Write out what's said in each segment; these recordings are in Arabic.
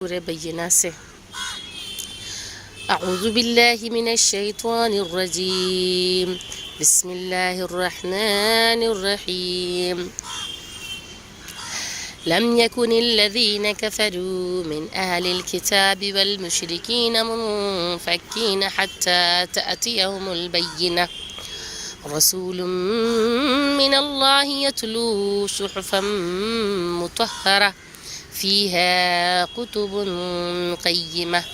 بينا سے أعوذ بالله من الشيطان الرجيم بسم الله الرحمن الرحيم لم يكن الذين كفروا من أهل الكتاب والمشركين منفكين حتى تأتيهم البينة رسول من الله يتلو صحفا مطهرة فيها كتب قيمة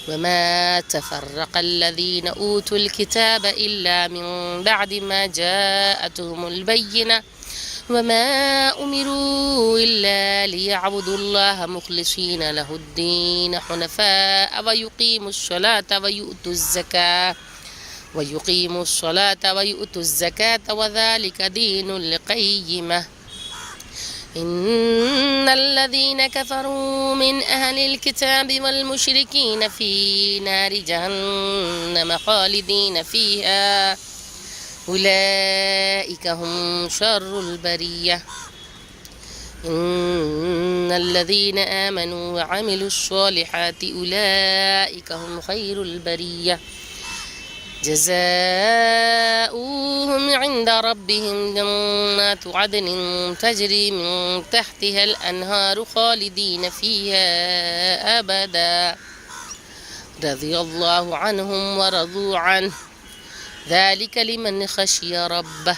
وما تفرق الذين أوتوا الكتاب إلا من بعد ما جاءتهم البينة وما أمروا إلا ليعبدوا الله مخلصين له الدين حنفاء ويقيموا الصلاة ويؤتوا الزكاة وذلك دين القيمة إن الذين كفروا من أهل الكتاب والمشركين في نار جهنم خالدين فيها أولئك هم شر البرية إن الذين آمنوا وعملوا الصالحات أولئك هم خير البرية جزاؤهم عند ربهم جنات عدن تجري من تحتها الأنهار خالدين فيها أبدا رضي الله عنهم ورضوا عنه ذلك لمن خشي ربه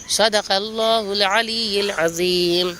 صدق الله العلي العظيم